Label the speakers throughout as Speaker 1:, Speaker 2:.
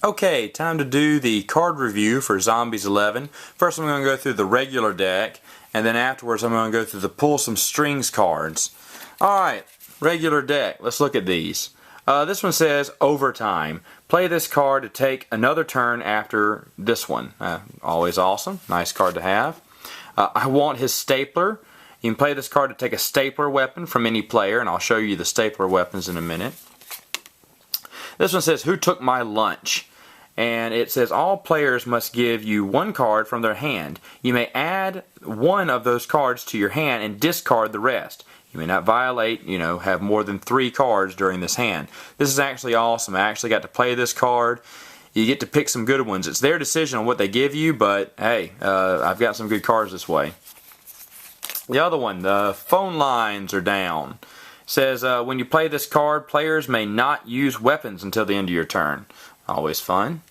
Speaker 1: Okay, time to do the card review for Zombies 11. First I'm going to go through the regular deck, and then afterwards I'm going to go through the Pull Some Strings cards. Alright, regular deck. Let's look at these. This one says Overtime. Play this card to take another turn after this one. Always awesome. Nice card to have. I Want His Stapler. You can play this card to take a stapler weapon from any player, and I'll show you the stapler weapons in a minute. This one says Who Took My Lunch? And it says all players must give you one card from their hand. You may add one of those cards to your hand and discard the rest. You may not violate, have more than 3 cards during this hand. This is actually awesome. I actually got to play this card. You get to pick some good ones. It's their decision on what they give you, but hey, I've got some good cards this way. The other one, the phone lines are down. It says when you play this card, players may not use weapons until the end of your turn. Always fun.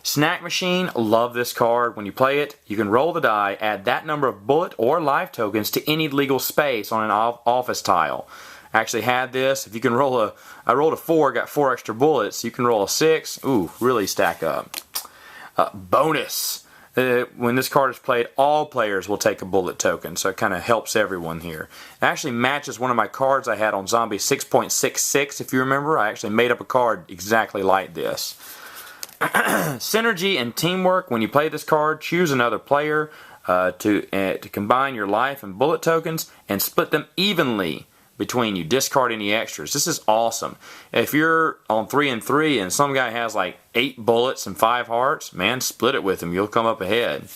Speaker 1: Snack Machine, love this card. When you play it, you can roll the die, add that number of bullet or life tokens to any legal space on an office tile. I actually had this. If you can roll I rolled a 4, got 4 extra bullets. You can roll a 6. Ooh, really stack up. Bonus. When this card is played, all players will take a bullet token, so it kind of helps everyone here. It actually matches one of my cards I had on Zombie 6.66, if you remember. I actually made up a card exactly like this. Synergy and Teamwork. When you play this card, choose another player to combine your life and bullet tokens and split them evenly between you. Discard any extras. This is awesome. If you're on 3 and 3 and some guy has like 8 bullets and 5 hearts, man, split it with him. You'll come up ahead.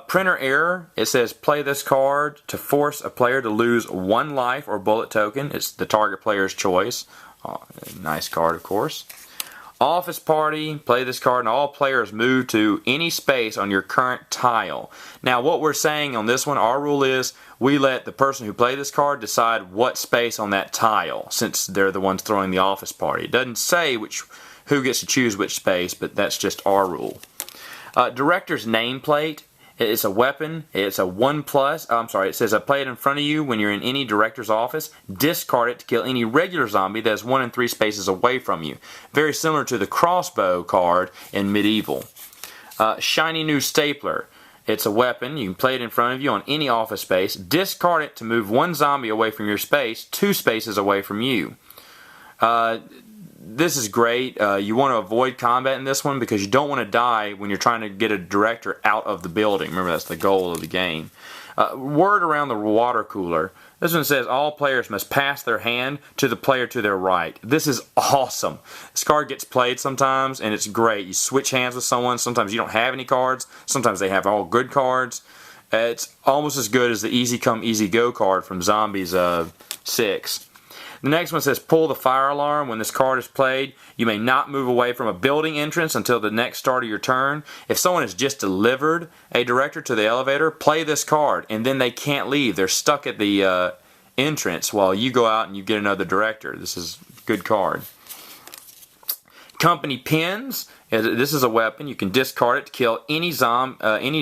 Speaker 1: Printer Error. It says play this card to force a player to lose 1 life or bullet token. It's the target player's choice. Nice card, of course. Office Party, play this card and all players move to any space on your current tile. Now what we're saying on this one, our rule is we let the person who played this card decide what space on that tile, since they're the ones throwing the office party. It doesn't say who gets to choose which space, but that's just our rule. Director's Nameplate. It's a weapon. It's a 1+. It says play it in front of you when you're in any director's office. Discard it to kill any regular zombie that is 1 and 3 spaces away from you. Very similar to the crossbow card in Medieval. Shiny New Stapler. It's a weapon. You can play it in front of you on any office space. Discard it to move 1 zombie away from your space, 2 spaces away from you. This is great. You want to avoid combat in this one because you don't want to die when you're trying to get a director out of the building. Remember, that's the goal of the game. Word around the water cooler. This one says all players must pass their hand to the player to their right. This is awesome. This card gets played sometimes and it's great. You switch hands with someone. Sometimes you don't have any cards. Sometimes they have all good cards. It's almost as good as the Easy Come Easy Go card from Zombies 6. The next one says pull the fire alarm. When this card is played, you may not move away from a building entrance until the next start of your turn. If someone has just delivered a director to the elevator, play this card and then they can't leave. They're stuck at the entrance while you go out and you get another director. This is a good card. Company Pins. This is a weapon. You can discard it to kill any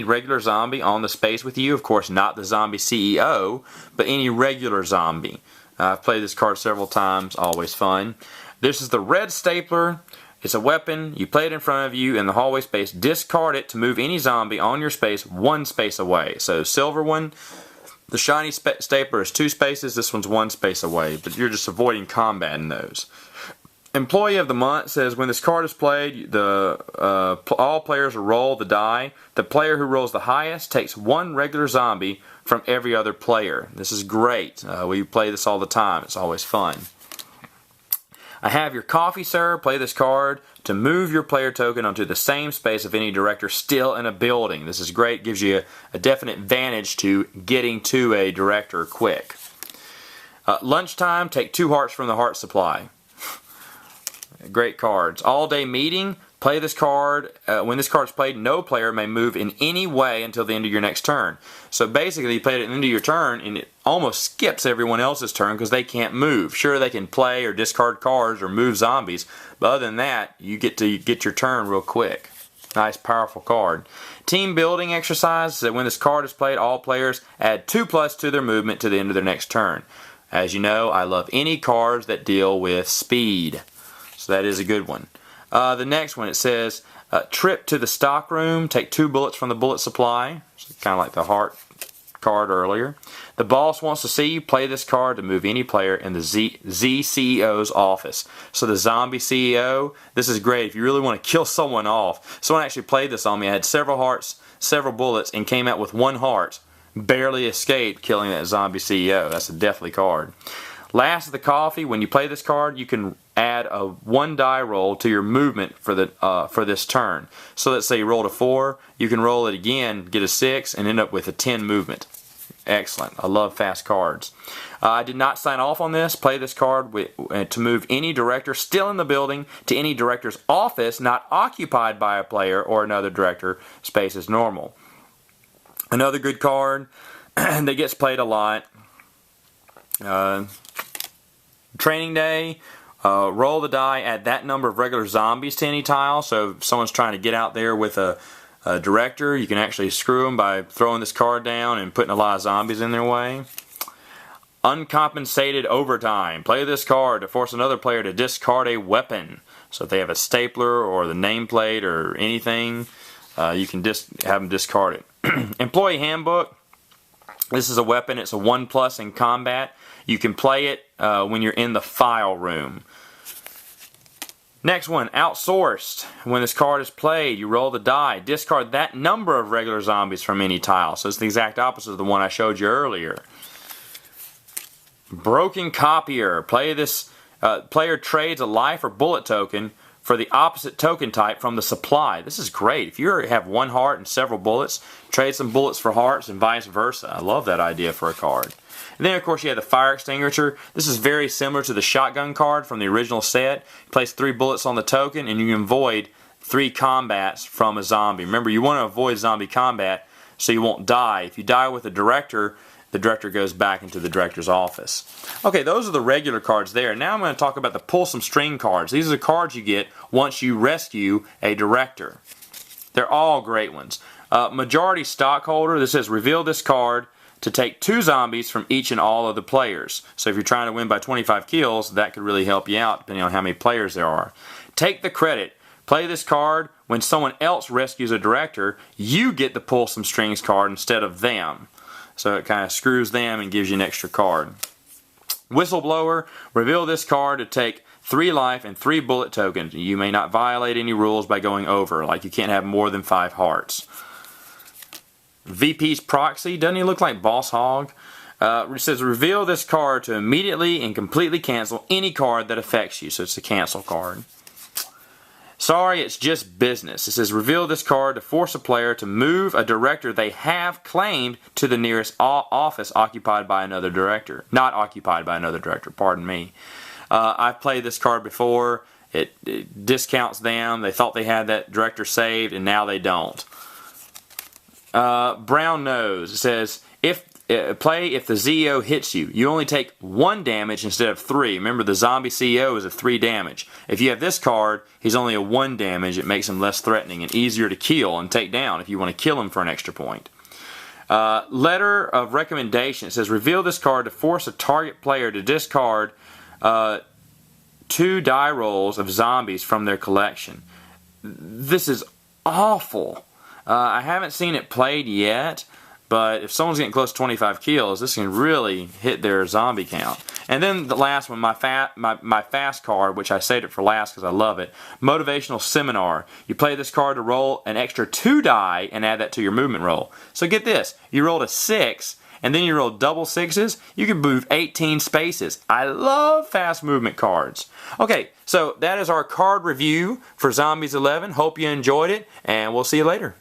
Speaker 1: regular zombie on the space with you. Of course, not the zombie CEO, but any regular zombie. I've played this card several times, always fun. This is the Red Stapler. It's a weapon. You play it in front of you in the hallway space. Discard it to move any zombie on your space 1 space away. So silver one, the shiny stapler is 2 spaces. This one's 1 space away, but you're just avoiding combat in those. Employee of the Month says when this card is played, all players will roll the die. The player who rolls the highest takes 1 regular zombie from every other player. This is great. We play this all the time. It's always fun. I have your coffee, sir. Play this card to move your player token onto the same space of any director still in a building. This is great. Gives you a definite advantage to getting to a director quick. Lunchtime. Take 2 hearts from the heart supply. Great cards. All Day Meeting. Play this card. When this card is played, no player may move in any way until the end of your next turn. So basically, you play it at the end of your turn, and it almost skips everyone else's turn because they can't move. Sure, they can play or discard cards or move zombies, but other than that, you get to get your turn real quick. Nice, powerful card. Team Building Exercise. That when this card is played, all players add 2+ to their movement to the end of their next turn. As you know, I love any cards that deal with speed. So that is a good one. The next one, it says, trip to the stock room, take 2 bullets from the bullet supply. Kind of like the heart card earlier. The boss wants to see you. Play this card to move any player in the Z CEO's office. So the zombie CEO, this is great if you really want to kill someone off. Someone actually played this on me. I had several hearts, several bullets, and came out with 1 heart. Barely escaped killing that zombie CEO. That's a deathly card. Last of the coffee, when you play this card, you can add a 1 die roll to your movement for this turn. So let's say you rolled a 4, you can roll it again, get a 6, and end up with a 10 movement. Excellent. I love fast cards. I did not sign off on this. Play this card to move any director still in the building to any director's office not occupied by a player or another director. Space is normal. Another good card that gets played a lot. Training day. Roll the die, add that number of regular zombies to any tile. So if someone's trying to get out there with a director, you can actually screw them by throwing this card down and putting a lot of zombies in their way. Uncompensated overtime. Play this card to force another player to discard a weapon. So if they have a stapler or the nameplate or anything, you can have them discard it. Employee handbook. This is a weapon. It's a 1+ in combat. You can play it when you're in the file room. Next one, outsourced. When this card is played, you roll the die. Discard that number of regular zombies from any tile. So it's the exact opposite of the one I showed you earlier. Broken copier. Play this. Player trades a life or bullet token for the opposite token type from the supply. This is great. If you have 1 heart and several bullets, trade some bullets for hearts and vice versa. I love that idea for a card. And then, of course, you have the fire extinguisher. This is very similar to the shotgun card from the original set. You place 3 bullets on the token, and you can avoid 3 combats from a zombie. Remember, you want to avoid zombie combat so you won't die. If you die with the director goes back into the director's office. Okay, those are the regular cards there. Now I'm going to talk about the pull some string cards. These are the cards you get once you rescue a director. They're all great ones. Majority stockholder, this says reveal this card to take 2 zombies from each and all of the players. So if you're trying to win by 25 kills, that could really help you out depending on how many players there are. Take the credit. Play this card when someone else rescues a director, you get the pull some strings card instead of them. So it kind of screws them and gives you an extra card. Whistleblower, reveal this card to take 3 life and 3 bullet tokens. You may not violate any rules by going over, like you can't have more than 5 hearts. VP's proxy, doesn't he look like Boss Hog? It says reveal this card to immediately and completely cancel any card that affects you. So it's a cancel card. Sorry, it's just business. It says reveal this card to force a player to move a director they have claimed to the nearest office occupied by another director. Not occupied by another director, pardon me. I've played this card before. It discounts them. They thought they had that director saved and now they don't. Brown nose. It says play if the CEO hits you. You only take 1 damage instead of 3. Remember, the zombie CEO is a 3 damage. If you have this card, he's only a 1 damage. It makes him less threatening and easier to kill and take down if you want to kill him for an extra point. Letter of recommendation. It says reveal this card to force a target player to discard 2 die rolls of zombies from their collection. This is awful. I haven't seen it played yet, but if someone's getting close to 25 kills, this can really hit their zombie count. And then the last one, my fast card, which I saved it for last because I love it, Motivational Seminar. You play this card to roll an extra 2 die and add that to your movement roll. So get this, you rolled a 6, and then you roll double 6s, you can move 18 spaces. I love fast movement cards. Okay, so that is our card review for Zombies 11. Hope you enjoyed it, and we'll see you later.